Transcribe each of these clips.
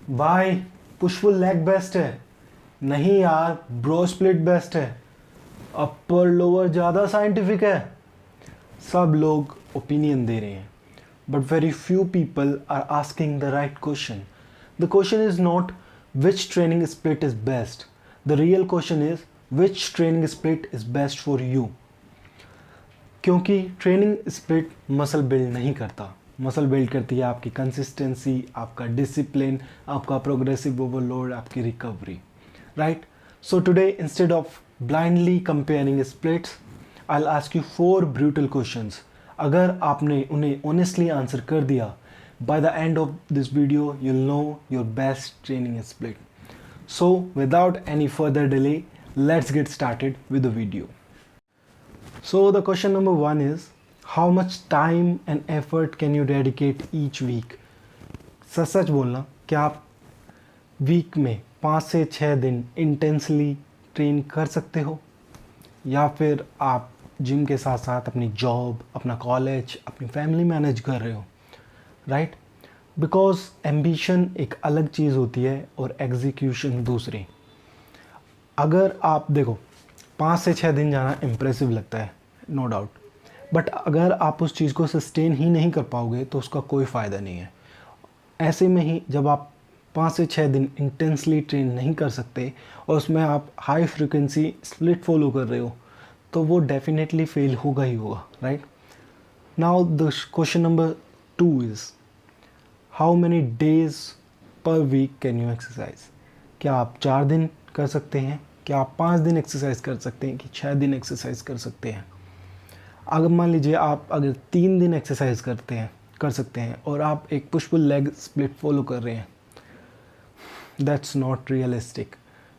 भाई push pull leg best है। नहीं यार, ब्रो स्प्लिट बेस्ट है। अपर लोअर ज़्यादा साइंटिफिक है। सब लोग ओपिनियन दे रहे हैं, but very few people are asking the right question. The question is not which training split is best, the real question is which training split is best for you. क्योंकि training split muscle build नहीं करता, muscle build करती है आपकी consistency, आपका discipline, आपका progressive overload, आपकी recovery, right? So today instead of blindly comparing splits, I will ask you 4 brutal questions. अगर आपने उन्हें ऑनेस्टली आंसर कर दिया, by the end of this video you will know your best training split. So without any further delay, let's get started with the video. So the question number 1 is, how much time and effort can you dedicate each week? सच बोलना, क्या आप week में 5 से 6 दिन intensely train कर सकते हो, या फिर आप जिम के साथ साथ अपनी जॉब, अपना कॉलेज, अपनी फैमिली मैनेज कर रहे हो, राइट? बिकॉज एम्बिशन एक अलग चीज़ होती है और एग्जीक्यूशन दूसरी। अगर आप देखो 5 से 6 दिन जाना इम्प्रेसिव लगता है, नो डाउट, बट अगर आप उस चीज़ को सस्टेन ही नहीं कर पाओगे तो उसका कोई फ़ायदा नहीं है। ऐसे में ही जब आप 5 से 6 दिन इंटेंसली ट्रेन नहीं कर सकते और उसमें आप हाई फ्रिक्वेंसी स्प्लिट फॉलो कर रहे हो, तो वो डेफिनेटली फेल होगा ही होगा, right? Now the question number 2 is, how many days per week can you exercise? क्या आप 4 दिन कर सकते हैं? क्या आप 5 दिन एक्सरसाइज कर सकते हैं कि 6 दिन एक्सरसाइज कर सकते हैं? अगर मान लीजिए आप अगर 3 दिन एक्सरसाइज कर सकते हैं और आप एक push pull leg split follow कर रहे हैं, that's not realistic,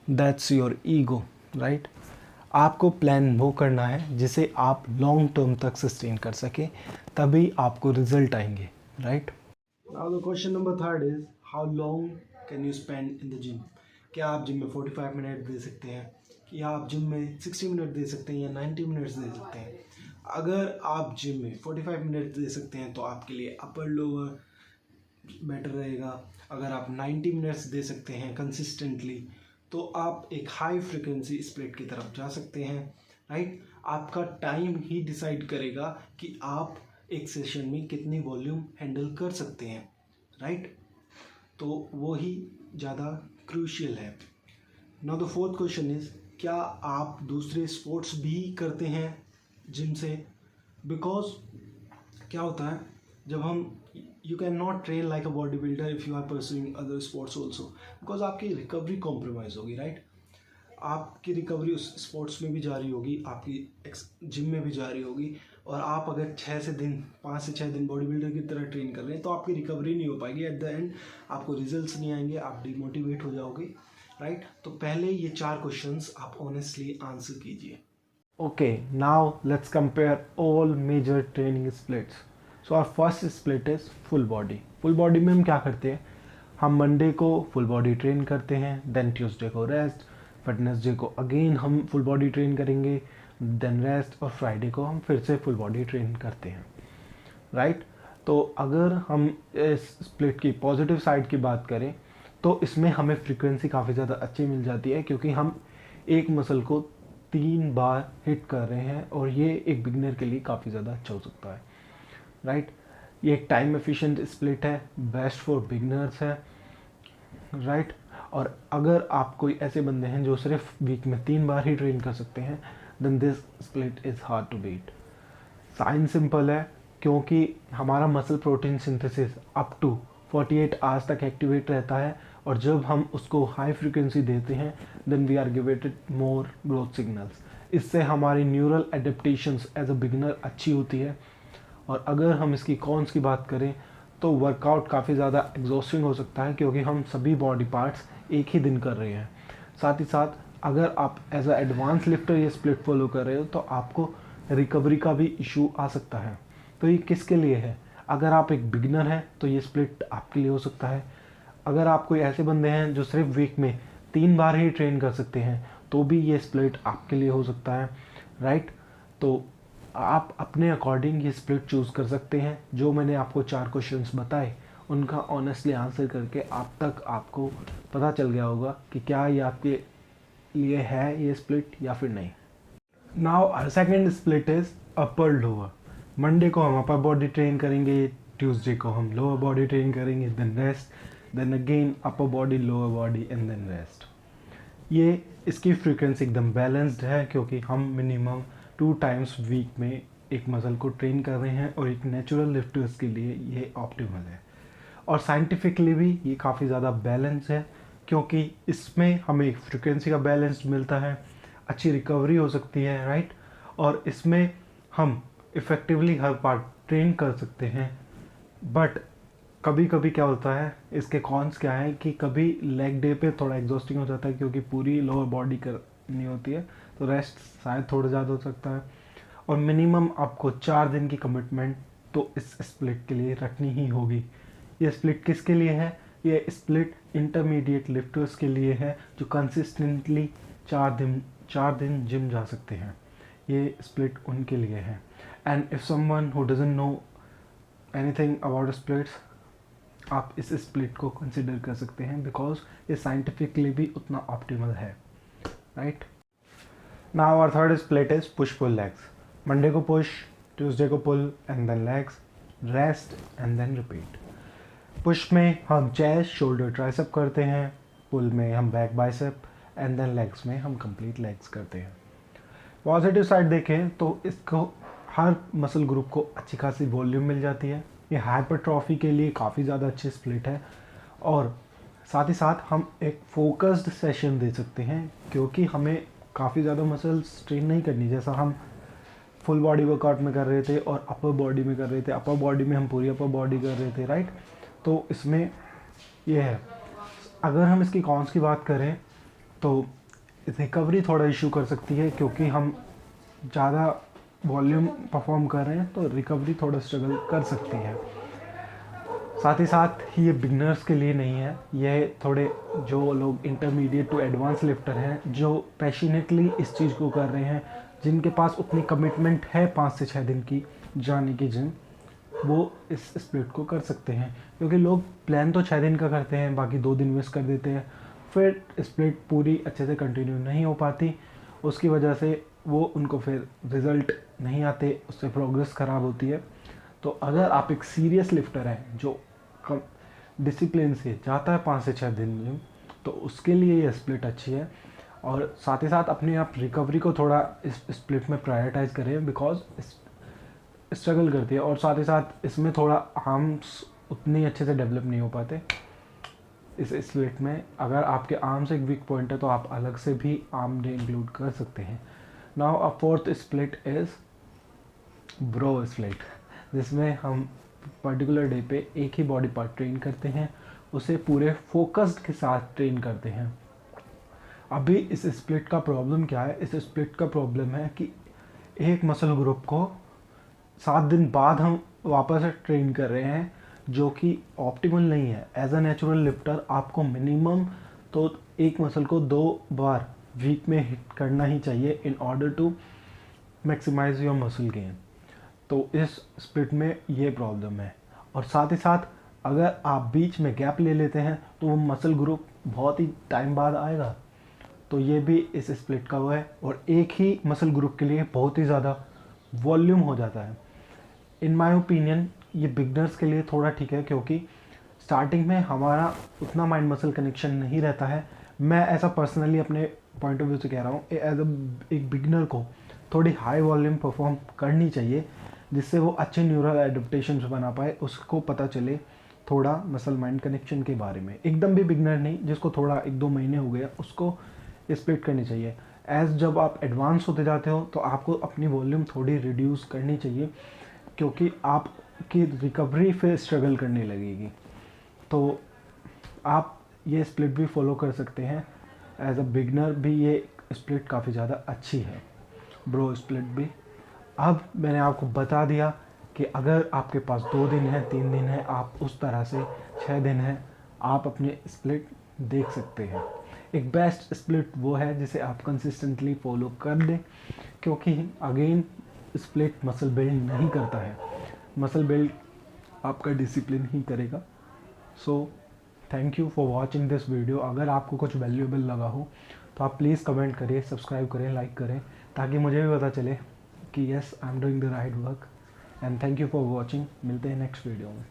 that's your ego, right? आपको प्लान वो करना है जिसे आप लॉन्ग टर्म तक सस्टेन कर सकें, तभी आपको रिजल्ट आएंगे, right? Now the question number 3 is, how long can you spend in the gym? क्या आप जिम में 45 मिनट दे सकते हैं, या आप जिम में 60 मिनट दे सकते हैं, या 90 मिनट्स दे सकते हैं? अगर आप जिम में 45 मिनट दे सकते हैं तो आपके लिए अपर लोअर बेटर रहेगा। अगर आप 90 मिनट्स दे सकते हैं कंसिस्टेंटली, तो आप एक हाई फ्रिक्वेंसी स्प्लिट की तरफ जा सकते हैं, राइट? आपका टाइम ही डिसाइड करेगा कि आप एक सेशन में कितनी वॉल्यूम हैंडल कर सकते हैं, राइट? तो वो ही ज़्यादा क्रूशियल है। Now the 4th question is, क्या आप दूसरे स्पोर्ट्स भी करते हैं जिम से? बिकॉज क्या होता है, जब हम you can not train like a body builder if you are pursuing other sports also, because आपकी रिकवरी कॉम्प्रोमाइज़ होगी, राइट? आपकी रिकवरी उस स्पोर्ट्स में भी जारी होगी, आपकी जिम में भी जारी होगी, और आप अगर 5 से 6 दिन बॉडी बिल्डर की तरह ट्रेन कर रहे हैं तो आपकी रिकवरी नहीं हो पाएगी। एट द एंड आपको रिजल्ट्स नहीं आएंगे, आप डिमोटिवेट हो जाओगे, राइट? तो पहले ये 4 क्वेश्चंस आप ऑनेस्टली आंसर कीजिए। Okay, now let's compare all major training splits. So our first split is full body. Full body में हम क्या करते हैं? हम मंडे को फुल बॉडी ट्रेन करते हैं, देन ट्यूसडे को रेस्ट, वेडनेसडे को अगेन हम फुल बॉडी ट्रेन करेंगे, देन रेस्ट, और फ्राइडे को हम फिर से फुल बॉडी ट्रेन करते हैं, राइट? तो अगर हम इस स्प्लिट की पॉजिटिव साइड की बात करें तो इसमें हमें फ्रीक्वेंसी काफ़ी ज़्यादा अच्छी मिल जाती है, क्योंकि हम एक मसल को 3 बार हिट कर रहे हैं, और ये एक बिगनर के लिए काफ़ी ज़्यादा अच्छा हो सकता है, राइट? ये एक टाइम एफिशिएंट स्प्लिट है, बेस्ट फॉर बिगनर्स है, राइट? और अगर आप कोई ऐसे बंदे हैं जो सिर्फ वीक में 3 बार ही ट्रेन कर सकते हैं, then this split is hard to beat. Science simple है, क्योंकि हमारा muscle protein synthesis up to 48 hours तक एक्टिवेट रहता है, और जब हम उसको हाई फ्रिक्वेंसी देते हैं then we are given more growth signals. इससे हमारी neural adaptations as a beginner अच्छी होती है। और अगर हम इसकी कॉन्स की बात करें तो वर्कआउट काफ़ी ज़्यादा एग्जॉस्टिंग हो सकता है, क्योंकि हम सभी बॉडी पार्ट्स एक ही दिन कर रहे हैं। साथ ही साथ अगर आप एज अ एडवांस लिफ्टर ये स्प्लिट फॉलो कर रहे हो तो आपको रिकवरी का भी इशू आ सकता है। तो ये किसके लिए है? अगर आप एक बिगिनर हैं तो ये स्प्लिट आपके लिए हो सकता है। अगर आप कोई ऐसे बंदे हैं जो सिर्फ वीक में 3 बार ही ट्रेन कर सकते हैं तो भी ये स्प्लिट आपके लिए हो सकता है, राइट? तो आप अपने अकॉर्डिंग ये स्प्लिट चूज़ कर सकते हैं। जो मैंने आपको 4 क्वेश्चंस बताए उनका ऑनेस्टली आंसर करके आप तक आपको पता चल गया होगा कि क्या ये आपके लिए है ये स्प्लिट या फिर नहीं। Now our second split is upper lower. Monday को हम अपर बॉडी ट्रेन करेंगे, ट्यूसडे को हम लोअर बॉडी ट्रेन करेंगे, then rest, then again upper body lower body and then rest. ये इसकी फ्रीक्वेंसी एकदम बैलेंस्ड है क्योंकि हम मिनिमम 2 टाइम्स वीक में एक मसल को ट्रेन कर रहे हैं और एक नेचुरल लिफ्टर्स के लिए ये ऑप्टिमल है। और साइंटिफिकली भी ये काफ़ी ज़्यादा बैलेंस है क्योंकि इसमें हमें एक फ्रीक्वेंसी का बैलेंस मिलता है, अच्छी रिकवरी हो सकती है, राइट। और इसमें हम इफ़ेक्टिवली हर पार्ट ट्रेन कर सकते हैं। बट कभी कभी क्या होता है, इसके कॉन्स क्या है कि कभी लेग डे पे थोड़ा एग्जॉस्टिंग हो जाता है क्योंकि पूरी लोअर बॉडी करनी होती है, तो रेस्ट शायद थोड़ा ज़्यादा हो सकता है। और मिनिमम आपको 4 दिन की कमिटमेंट तो इस स्प्लिट के लिए रखनी ही होगी। ये स्प्लिट किसके लिए है? ये स्प्लिट इंटरमीडिएट लिफ्टर्स के लिए है जो कंसिस्टेंटली 4 दिन जिम जा सकते हैं। ये स्प्लिट उनके लिए है। And if someone who doesn't know anything about splits, आप इस स्प्लिट को कंसिडर कर सकते हैं बिकॉज ये साइंटिफिकली भी उतना ऑप्टिमल है, right. Now our third split is push pull legs. Monday को पुश, ट्यूसडे को pull and then legs, rest and then repeat. Push में हम चेस्ट, शोल्डर, ट्राइसेप करते हैं, पुल में हम back, bicep and then legs में हम कंप्लीट लेग्स करते हैं। पॉजिटिव साइड देखें तो इसको हर मसल ग्रुप को अच्छी खासी वॉल्यूम मिल जाती है। ये हाइपरट्रॉफी के लिए काफ़ी ज़्यादा अच्छी स्प्लिट है और साथ ही साथ हम एक फोकस्ड सेशन दे सकते हैं क्योंकि हमें काफ़ी ज़्यादा मसल्स ट्रेन नहीं करनी, जैसा हम फुल बॉडी वर्कआउट में कर रहे थे और अपर बॉडी में कर रहे थे। अपर बॉडी में हम पूरी अपर बॉडी कर रहे थे, राइट। तो इसमें ये है, अगर हम इसकी कॉन्स की बात करें तो रिकवरी थोड़ा इशू कर सकती है क्योंकि हम ज़्यादा वॉल्यूम परफॉर्म कर रहे हैं तो रिकवरी थोड़ा स्ट्रगल कर सकती है। साथ ही साथ ये बिगनर्स के लिए नहीं है, ये थोड़े जो लोग इंटरमीडिएट टू एडवांस लिफ्टर हैं, जो पैशनेटली इस चीज़ को कर रहे हैं, जिनके पास उतनी कमिटमेंट है 5 से 6 दिन की जाने की जिम, वो इस स्प्लिट को कर सकते हैं। क्योंकि लोग प्लान तो 6 दिन का करते हैं, बाकी 2 दिन मिस कर देते हैं, फिर स्प्लिट पूरी अच्छे से कंटिन्यू नहीं हो पाती, उसकी वजह से वो उनको फिर रिज़ल्ट नहीं आते, उससे प्रोग्रेस ख़राब होती है। तो अगर आप एक सीरियस लिफ्टर हैं जो डिसिप्लिन से जाता है 5 से 6 दिन जिम, तो उसके लिए ये स्प्लिट अच्छी है। और साथ ही साथ अपने आप रिकवरी को थोड़ा इस स्प्लिट में प्रायोरिटाइज करें बिकॉज स्ट्रगल करती है। और साथ ही साथ इसमें थोड़ा आर्म्स उतने अच्छे से डेवलप नहीं हो पाते इस स्प्लिट में। अगर आपके आर्म्स एक वीक पॉइंट है तो आप अलग से भी आर्म डे इंक्लूड कर सकते हैं। Now a fourth split is bro split, जिसमें हम पर्टिकुलर डे पे एक ही बॉडी पार्ट ट्रेन करते हैं, उसे पूरे फोकस्ड के साथ ट्रेन करते हैं। अभी इस स्प्लिट का प्रॉब्लम क्या है? इस स्प्लिट का प्रॉब्लम है कि एक मसल ग्रुप को 7 दिन बाद हम वापस से ट्रेन कर रहे हैं, जो कि ऑप्टिमल नहीं है। एज अ नेचुरल लिफ्टर आपको मिनिमम तो एक मसल को 2 बार वीक में हिट करना ही चाहिए in order to maximize your muscle gain. तो इस स्प्लिट में ये प्रॉब्लम है। और साथ ही साथ अगर आप बीच में गैप ले लेते हैं तो वो मसल ग्रुप बहुत ही टाइम बाद आएगा, तो ये भी इस स्प्लिट का वो है। और एक ही मसल ग्रुप के लिए बहुत ही ज़्यादा वॉल्यूम हो जाता है। इन माय ओपिनियन ये बिगनर्स के लिए थोड़ा ठीक है क्योंकि स्टार्टिंग में हमारा उतना माइंड मसल कनेक्शन नहीं रहता है। मैं ऐसा पर्सनली अपने पॉइंट ऑफ व्यू से कह रहा हूँ, एज एक बिगनर को थोड़ी हाई वॉल्यूम परफॉर्म करनी चाहिए जिससे वो अच्छे न्यूरल एडेप्टेशंस बना पाए, उसको पता चले थोड़ा मसल माइंड कनेक्शन के बारे में। एकदम भी बिगनर नहीं, जिसको थोड़ा 1-2 महीने हो गया, उसको स्प्लिट करनी चाहिए। एज जब आप एडवांस होते जाते हो तो आपको अपनी वॉल्यूम थोड़ी रिड्यूस करनी चाहिए क्योंकि आपकी रिकवरी फिर स्ट्रगल करने लगेगी। तो आप ये स्प्लिट भी फॉलो कर सकते हैं। एज अ बिगनर भी ये स्प्लिट काफ़ी ज़्यादा अच्छी है, ब्रो स्प्लिट भी। अब मैंने आपको बता दिया कि अगर आपके पास 2 दिन है, 3 दिन है, आप उस तरह से 6 दिन है, आप अपने स्प्लिट देख सकते हैं। एक बेस्ट स्प्लिट वो है जिसे आप कंसिस्टेंटली फॉलो कर दें क्योंकि अगेन स्प्लिट मसल बिल्ड नहीं करता है, मसल बिल्ड आपका डिसिप्लिन ही करेगा। So thank you for watching this video. अगर आपको कुछ वैल्यूएबल लगा हो तो आप प्लीज़ कमेंट करिए, सब्सक्राइब करें, लाइक करें, ताकि मुझे भी पता चले कि yes I am doing the right work. And thank you for watching. मिलते हैं नेक्स्ट वीडियो में।